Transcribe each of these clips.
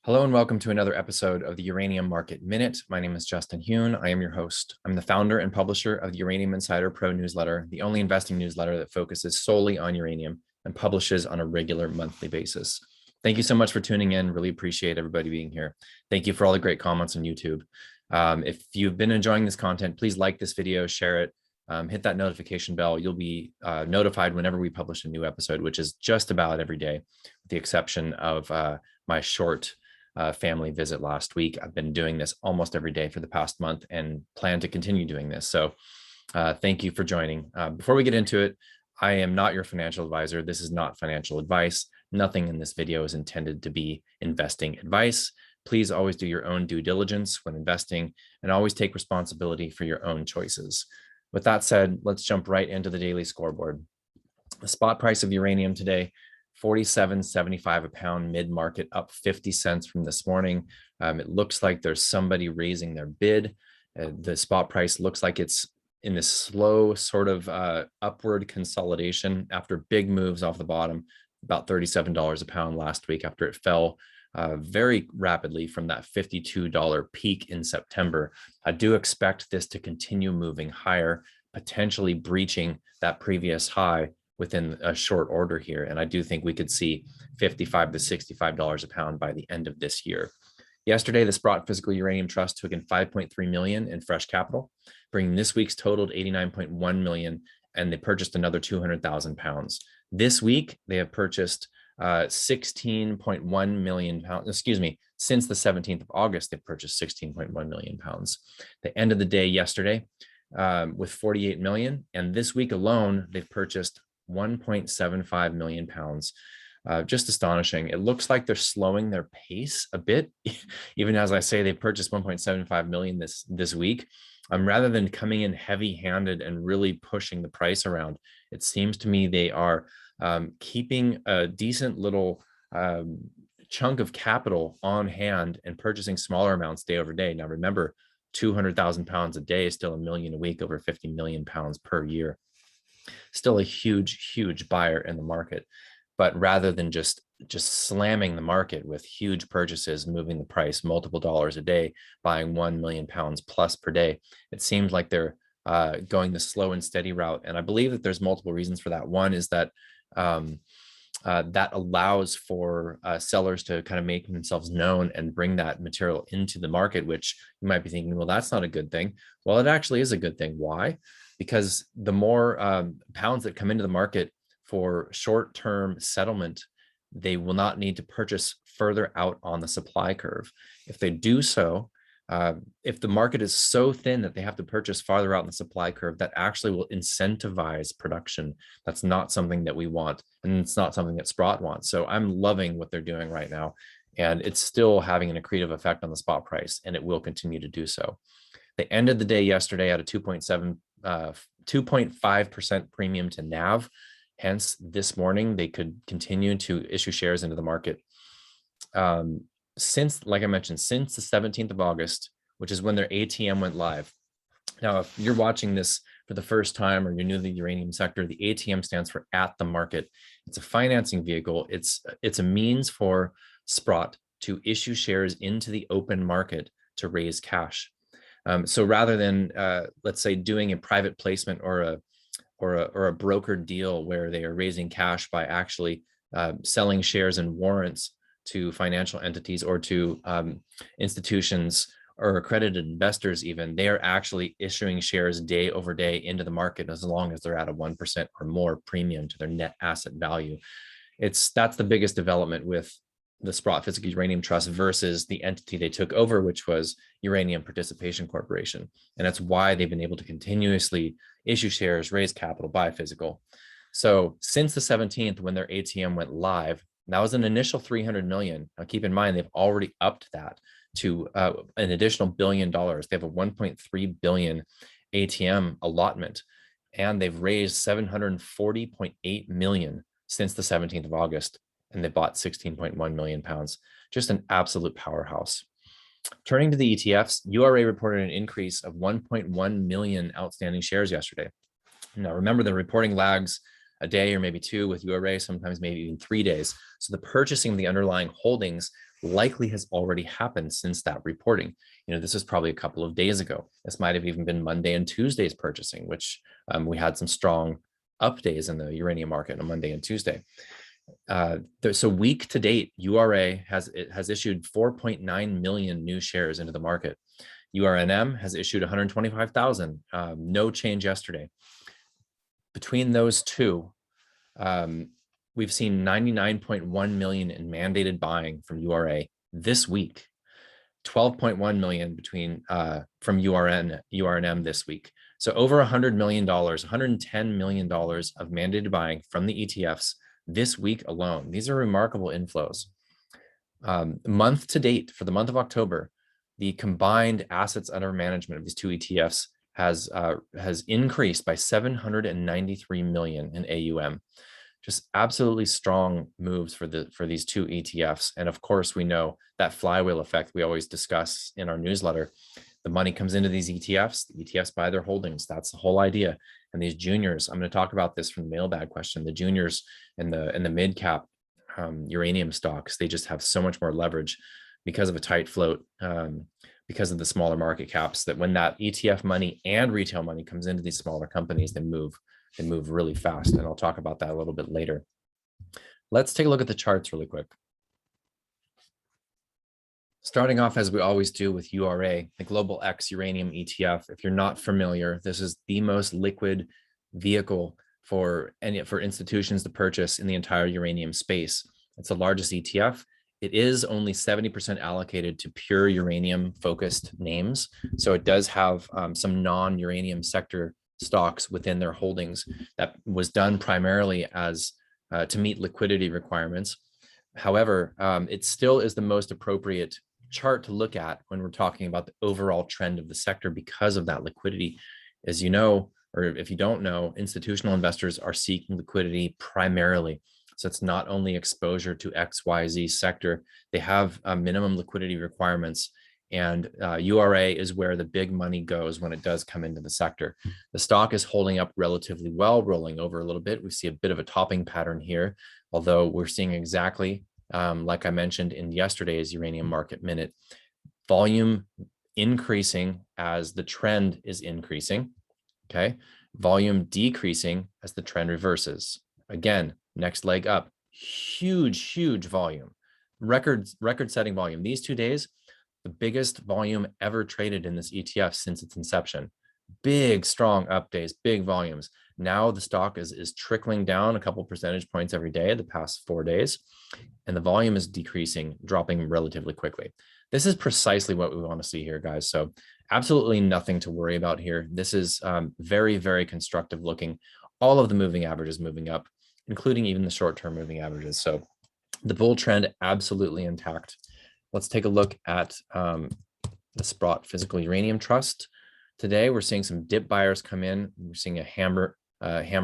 Hello and welcome to another episode of the Uranium Market Minute. My name is Justin Hune. I am your host. I'm the founder and publisher of the Uranium Insider Pro newsletter, the only investing newsletter that focuses solely on uranium and publishes on a regular monthly basis. Thank you so much for tuning in. Really appreciate everybody being here. Thank you for all the great comments on YouTube. If you've been enjoying this content, please like this video, share it, hit that notification bell. You'll be notified whenever we publish a new episode, which is just about every day, with the exception of my short family visit last week. I've been doing this almost every day for the past month and plan to continue doing this. So thank you for joining. Before we get into it, I am not your financial advisor. This is not financial advice. Nothing in this video is intended to be investing advice. Please always do your own due diligence when investing and always take responsibility for your own choices. With that said, let's jump right into the daily scoreboard. The spot price of uranium today, $47.75 a pound, mid-market, up 50 cents from this morning. It looks like there's somebody raising their bid. The spot price looks like it's in this slow sort of upward consolidation after big moves off the bottom, about $37 a pound last week after it fell very rapidly from that $52 peak in September. I do expect this to continue moving higher, potentially breaching that previous high within a short order here. And I do think we could see $55 to $65 a pound by the end of this year. Yesterday, the Sprott Physical Uranium Trust took in $5.3 million in fresh capital, bringing this week's total to $89.1 million, and they purchased another 200,000 pounds. This week, they have purchased 16.1 million pounds, since the 17th of August, they've purchased 16.1 million pounds. The end of the day yesterday with 48 million, and this week alone, they've purchased 1.75 million pounds. Just astonishing. It looks like they're slowing their pace a bit, even as I say they purchased 1.75 million this week. Rather than coming in heavy-handed and really pushing the price around, it seems to me they are keeping a decent little chunk of capital on hand and purchasing smaller amounts day over day. Now, remember, 200,000 pounds a day is still a million a week, over 50 million pounds per year. Still a huge buyer in the market, but rather than just slamming the market with huge purchases, moving the price multiple dollars a day, buying 1 million pounds plus per day, it seems like they're going the slow and steady route. And I believe that there's multiple reasons for that. One is that that allows for sellers to kind of make themselves known and bring that material into the market, which you might be thinking, well, that's not a good thing. Well, it actually is a good thing. Why? Because the more pounds that come into the market for short-term settlement, they will not need to purchase further out on the supply curve. If they do so, if the market is so thin that they have to purchase farther out in the supply curve, that actually will incentivize production. That's not something that we want, and it's not something that Sprott wants. So I'm loving what they're doing right now, and it's still having an accretive effect on the spot price, and it will continue to do so. They ended the day yesterday at a 2.5% premium to NAV. Hence, this morning, they could continue to issue shares into the market. Since, like I mentioned, since the 17th of August, which is when their ATM went live. Now, if you're watching this for the first time or you're new to the uranium sector, the ATM stands for at the market. It's a financing vehicle. It's a means for Sprott to issue shares into the open market to raise cash. So rather than, let's say, doing a private placement or a brokered deal where they are raising cash by actually selling shares and warrants to financial entities or to institutions or accredited investors, even, they are actually issuing shares day over day into the market as long as they're at a 1% or more premium to their net asset value. That's the biggest development with the Sprott Physical Uranium Trust versus the entity they took over, which was Uranium Participation Corporation. And that's why they've been able to continuously issue shares, raise capital, buy physical. So since the 17th, when their ATM went live, that was an initial 300 million. Now keep in mind, they've already upped that to an additional $1 billion. They have a 1.3 billion ATM allotment, and they've raised 740.8 million since the 17th of August. And they bought 16.1 million pounds. Just an absolute powerhouse. Turning to the ETFs, URA reported an increase of 1.1 million outstanding shares yesterday. Now, remember, the reporting lags a day or maybe two with URA, sometimes maybe even 3 days. So the purchasing of the underlying holdings likely has already happened since that reporting. This is probably a couple of days ago. This might have even been Monday and Tuesday's purchasing, which we had some strong up days in the uranium market on Monday and Tuesday. So week to date, URA has issued 4.9 million new shares into the market. URNM has issued 125,000, no change yesterday. Between those two, we've seen 99.1 million in mandated buying from URA this week, 12.1 million from URNM this week. So over $100 million, $110 million of mandated buying from the ETFs this week alone. These are remarkable inflows. Month to date, for the month of October, the combined assets under management of these two ETFs has increased by 793 million in AUM. Just absolutely strong moves for these two ETFs. And of course, we know that flywheel effect we always discuss in our newsletter. The money comes into these ETFs, the ETFs buy their holdings. That's the whole idea. And these juniors, I'm going to talk about this from the mailbag question, the juniors and the mid cap uranium stocks, they just have so much more leverage because of a tight float, because of the smaller market caps, that when that ETF money and retail money comes into these smaller companies, they move really fast. And I'll talk about that a little bit later. Let's take a look at the charts really quick. Starting off, as we always do, with URA, the Global X Uranium ETF. If you're not familiar, this is the most liquid vehicle for institutions to purchase in the entire uranium space. It's the largest ETF. It is only 70% allocated to pure uranium focused names. So it does have some non-uranium sector stocks within their holdings. That was done primarily as to meet liquidity requirements. However, it still is the most appropriate chart to look at when we're talking about the overall trend of the sector because of that liquidity. As you know, or if you don't know, institutional investors are seeking liquidity primarily. So it's not only exposure to XYZ sector, they have minimum liquidity requirements. And URA is where the big money goes when it does come into the sector. The stock is holding up relatively well, rolling over a little bit. We see a bit of a topping pattern here, although we're seeing exactly like I mentioned in yesterday's Uranium Market Minute, volume increasing as the trend is increasing, okay? Volume decreasing as the trend reverses. Again, next leg up, huge volume, record-setting volume. These 2 days, the biggest volume ever traded in this ETF since its inception. Big, strong up days, big volumes. Now the stock is trickling down a couple percentage points every day the past 4 days, and the volume is decreasing, dropping relatively quickly. This is precisely what we want to see here, guys. So absolutely nothing to worry about here. This is very, very constructive looking. All of the moving averages moving up, including even the short-term moving averages. So the bull trend absolutely intact. Let's take a look at the Sprott Physical Uranium Trust. Today, we're seeing some dip buyers come in. We're seeing a hammer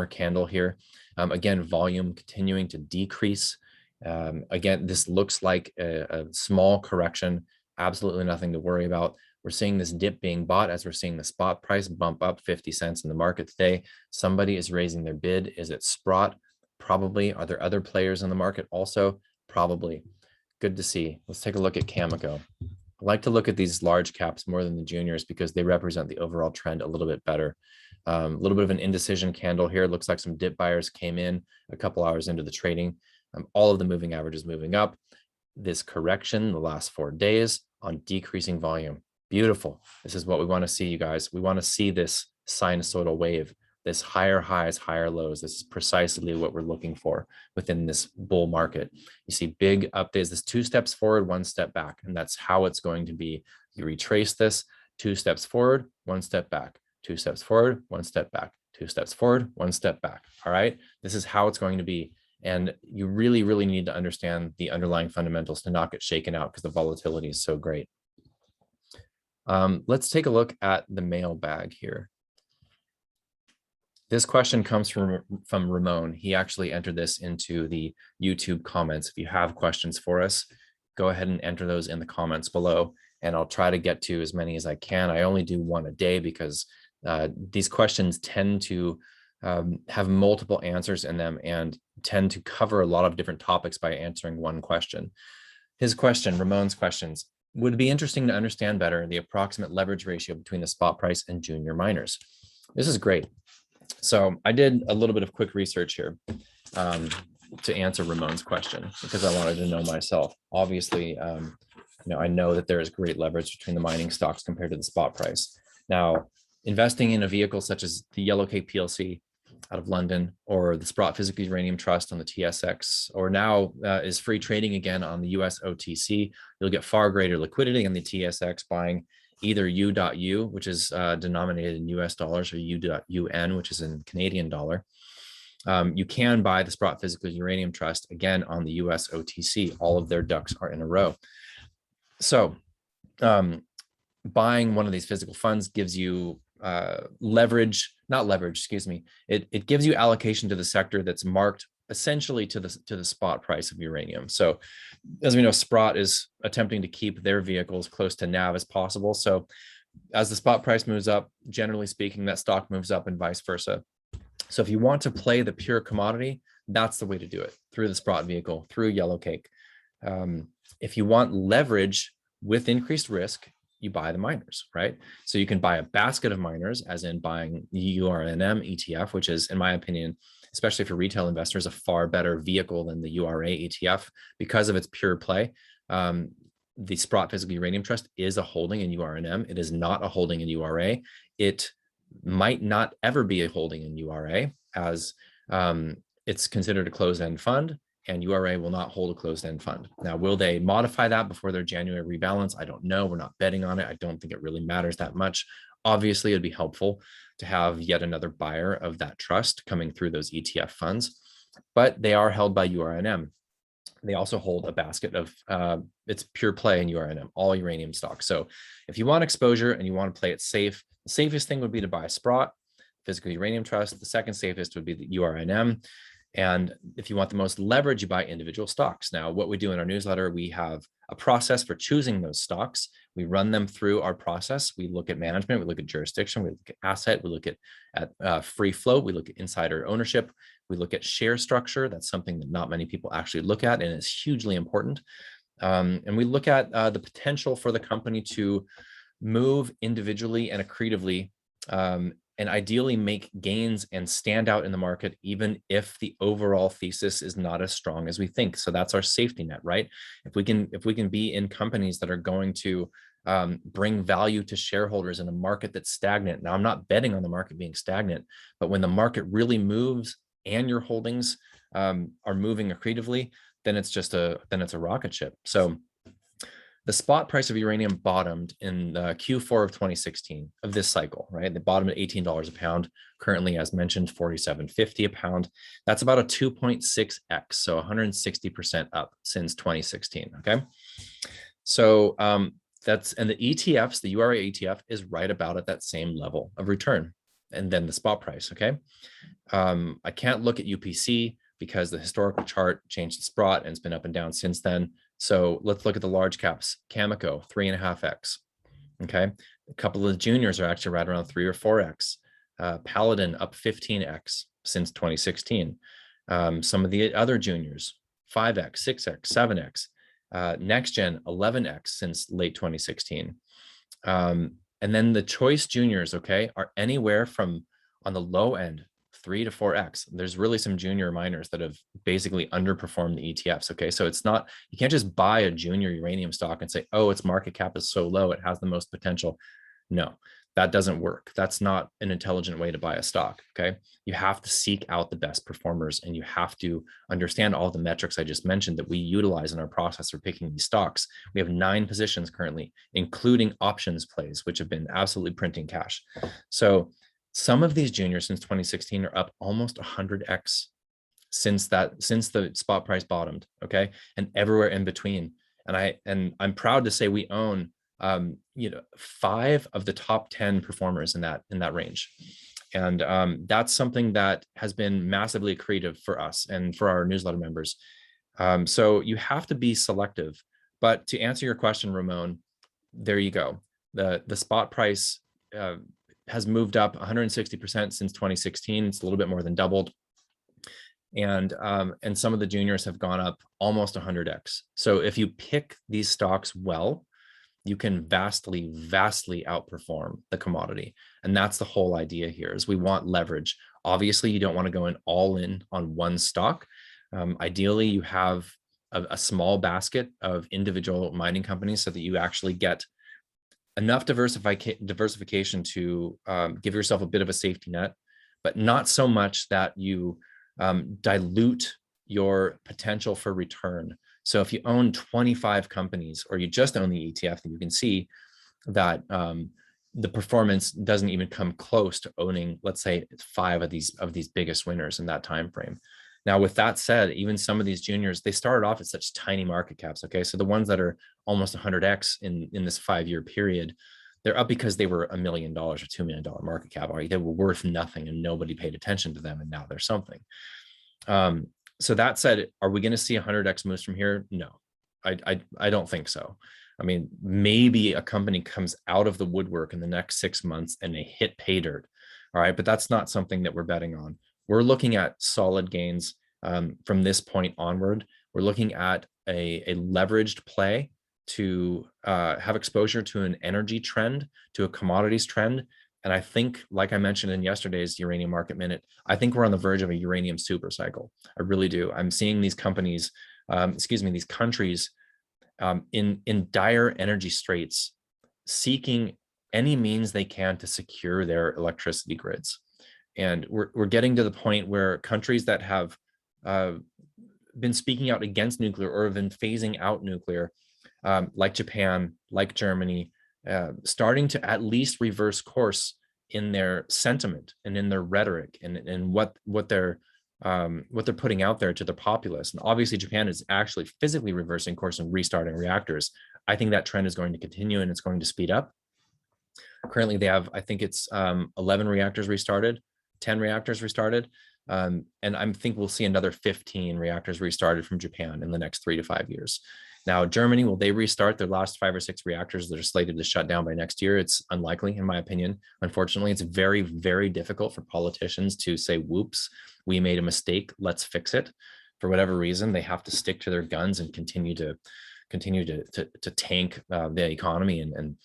candle here. Again, volume continuing to decrease. Again, this looks like a small correction. Absolutely nothing to worry about. We're seeing this dip being bought as we're seeing the spot price bump up 50 cents in the market today. Somebody is raising their bid. Is it Sprott? Probably. Are there other players in the market also? Probably. Good to see. Let's take a look at Cameco. I like to look at these large caps more than the juniors because they represent the overall trend a little bit better. A little bit of an indecision candle here. Looks like some dip buyers came in a couple hours into the trading. All of the moving averages moving up. This correction the last 4 days on decreasing volume. Beautiful. This is what we want to see, you guys. We want to see this sinusoidal wave, this higher highs, higher lows. This is precisely what we're looking for within this bull market. You see big updates, this 2 steps forward, 1 step back, and that's how it's going to be. You retrace this, 2 steps forward, 1 step back, 2 steps forward, 1 step back, 2 steps forward, 1 step back. All right. This is how it's going to be. And you really, really need to understand the underlying fundamentals to not get shaken out because the volatility is so great. Let's take a look at the mailbag here. This question comes from Ramon. He actually entered this into the YouTube comments. If you have questions for us, go ahead and enter those in the comments below, and I'll try to get to as many as I can. I only do 1 a day because these questions tend to have multiple answers in them and tend to cover a lot of different topics by answering 1 question. His question, Ramon's questions, would it be interesting to understand better the approximate leverage ratio between the spot price and junior miners? This is great. So I did a little bit of quick research here to answer Ramon's question because I wanted to know myself. Obviously, I know that there is great leverage between the mining stocks compared to the spot price. Now, investing in a vehicle such as the Yellowcake PLC out of London, or the Sprott Physical Uranium Trust on the TSX, or now is free trading again on the US OTC, you'll get far greater liquidity on the TSX buying either U.U, which is denominated in US dollars, or U.UN, which is in Canadian dollar. You can buy the Sprott Physical Uranium Trust again on the US OTC. All of their ducks are in a row. So buying one of these physical funds gives you it gives you allocation to the sector that's marked essentially to the spot price of uranium. So as we know, Sprott is attempting to keep their vehicles close to NAV as possible. So as the spot price moves up, generally speaking, that stock moves up and vice versa. So if you want to play the pure commodity, that's the way to do it, through the Sprott vehicle, through Yellowcake. If you want leverage with increased risk, you buy the miners, right? So you can buy a basket of miners, as in buying URNM ETF, which is, in my opinion, especially for retail investors, a far better vehicle than the URA ETF because of its pure play. The Sprott Physical Uranium Trust is a holding in URNM. It is not a holding in URA. It might not ever be a holding in URA, as it's considered a closed-end fund, and URA will not hold a closed-end fund. Now, will they modify that before their January rebalance? I don't know. We're not betting on it. I don't think it really matters that much. Obviously, it'd be helpful to have yet another buyer of that trust coming through those ETF funds, but they are held by URNM. They also hold a basket of it's pure play in URNM, all uranium stocks. So if you want exposure and you want to play it safe, the safest thing would be to buy Sprott Physical Uranium Trust. The second safest would be the URNM. And if you want the most leverage, you buy individual stocks. Now, what we do in our newsletter, we have a process for choosing those stocks. We run them through our process. We look at management, we look at jurisdiction, we look at asset, we look at free float, we look at insider ownership, we look at share structure. That's something that not many people actually look at, and it's hugely important. And we look at the potential for the company to move individually and accretively, and ideally make gains and stand out in the market, even if the overall thesis is not as strong as we think. So that's our safety net, right? If we can be in companies that are going to bring value to shareholders in a market that's stagnant. Now, I'm not betting on the market being stagnant, but when the market really moves and your holdings are moving accretively, then it's a rocket ship. So the spot price of uranium bottomed in Q4 of 2016 of this cycle, right? They bottomed at $18 a pound. Currently, as mentioned, $47.50 a pound. That's about a 2.6x, so 160% up since 2016, okay? So and the ETFs, the URA ETF is right about at that same level of return. And then the spot price, okay? I can't look at UPC because the historical chart changed to Sprott and it's been up and down since then. So let's look at the large caps. Cameco, 3.5x. Okay. A couple of the juniors are actually right around 3 or 4x. Paladin up 15x since 2016. Some of the other juniors, 5x, 6x, 7x. NextGen, 11x since late 2016. And then the choice juniors, okay, are anywhere from, on the low end, 3 to 4x. There's really some junior miners that have basically underperformed the ETFs. Okay. So it's not, you can't just buy a junior uranium stock and say, oh, its market cap is so low, it has the most potential. No, that doesn't work. That's not an intelligent way to buy a stock. Okay. You have to seek out the best performers, and you have to understand all the metrics I just mentioned that we utilize in our process for picking these stocks. We have 9 positions currently, including options plays, which have been absolutely printing cash. So some of these juniors since 2016 are up almost 100x since the spot price bottomed, okay, and everywhere in between. And I'm proud to say we own 5 of the top 10 performers in that range, and that's something that has been massively accretive for us and for our newsletter members. So you have to be selective. But to answer your question, Ramon, there you go. The spot price has moved up 160% since 2016. It's a little bit more than doubled. And some of the juniors have gone up almost 100x. So if you pick these stocks well, you can vastly outperform the commodity. And that's the whole idea here, is we want leverage. Obviously, you don't want to go in all in on one stock. Ideally, you have a small basket of individual mining companies so that you actually get enough diversification to give yourself a bit of a safety net, but not so much that you dilute your potential for return. So if you own 25 companies, or you just own the ETF, then you can see that the performance doesn't even come close to owning, let's say, 5 of these biggest winners in that time frame. Now, with that said, even some of these juniors, they started off at such tiny market caps. Okay, so the ones that are almost 100x in this 5-year period, they're up because they were $1 million or $2 million market cap. Or they were worth nothing and nobody paid attention to them, and now they're something. So that said, are we going to see 100x moves from here? No, I don't think so. I mean, maybe a company comes out of the woodwork in the next 6 months and they hit pay dirt. All right, but that's not something that we're betting on. We're looking at solid gains from this point onward. We're looking at a leveraged play to have exposure to an energy trend, to a commodities trend. And I think, like I mentioned in yesterday's Uranium Market Minute, I think we're on the verge of a uranium super cycle. I really do. I'm seeing these companies, these countries in dire energy straits, seeking any means they can to secure their electricity grids. And we're getting to the point where countries that have been speaking out against nuclear or have been phasing out nuclear, like Japan, like Germany, starting to at least reverse course in their sentiment and in their rhetoric and what they're putting out there to the populace. And obviously, Japan is actually physically reversing course and restarting reactors. I think that trend is going to continue and it's going to speed up. Currently, they have, I think it's 11 reactors restarted, 10 reactors restarted. And I think we'll see another 15 reactors restarted from Japan in the next 3 to 5 years. Now, Germany, will they restart their last 5 or 6 reactors that are slated to shut down by next year? It's unlikely, in my opinion. Unfortunately, it's very, very difficult for politicians to say, whoops, we made a mistake, let's fix it. For whatever reason, they have to stick to their guns and continue to tank the economy and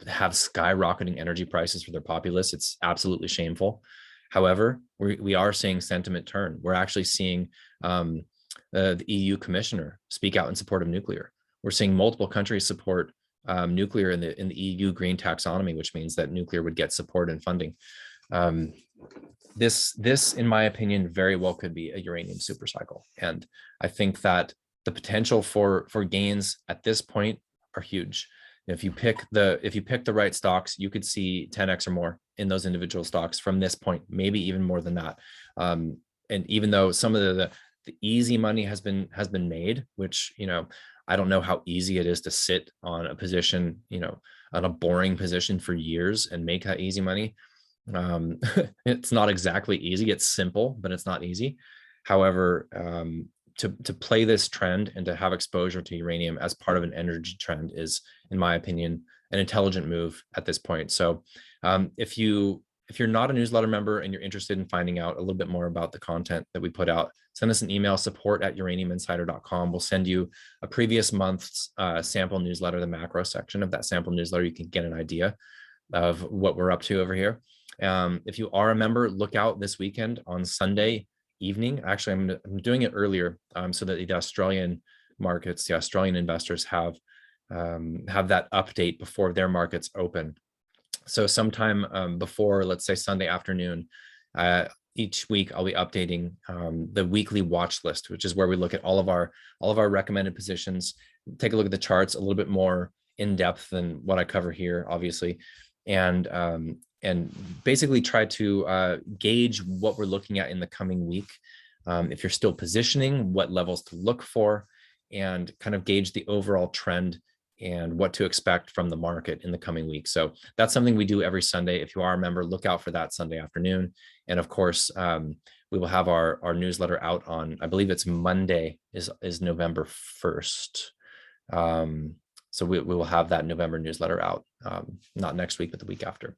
have skyrocketing energy prices for their populace. It's absolutely shameful. However, we are seeing sentiment turn. We're actually seeing the EU commissioner speak out in support of nuclear. We're seeing multiple countries support nuclear in the EU green taxonomy, which means that nuclear would get support and funding. This, in my opinion, very well could be a uranium supercycle. And I think that the potential for gains at this point are huge. If you pick the right stocks, you could see 10x or more in those individual stocks from this point, maybe even more than that. And even though some of the easy money has been made, which, I don't know how easy it is to sit on a position, on a boring position for years and make that easy money. It's not exactly easy. It's simple, but it's not easy. However, to play this trend and to have exposure to uranium as part of an energy trend is, in my opinion, an intelligent move at this point. So if you're not a newsletter member and you're interested in finding out a little bit more about the content that we put out, send us an email, support@uraniuminsider.com. We'll send you a previous month's sample newsletter, the macro section of that sample newsletter. You can get an idea of what we're up to over here. If you are a member, look out this weekend on Sunday evening. Actually, I'm doing it earlier so that the Australian markets, the Australian investors have that update before their markets open. So sometime before, let's say, Sunday afternoon, each week I'll be updating the weekly watch list, which is where we look at all of our recommended positions, take a look at the charts a little bit more in depth than what I cover here, obviously, and basically try to gauge what we're looking at in the coming week. If you're still positioning, what levels to look for, and kind of gauge the overall trend and what to expect from the market in the coming week. So that's something we do every Sunday. If you are a member, look out for that Sunday afternoon. And of course, we will have our newsletter out on, I believe it's Monday is November 1st. So we will have that November newsletter out, not next week, but the week after.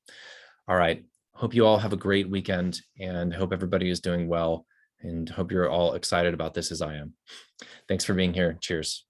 All right. Hope you all have a great weekend and hope everybody is doing well. and hope you're all excited about this as I am. Thanks for being here. Cheers.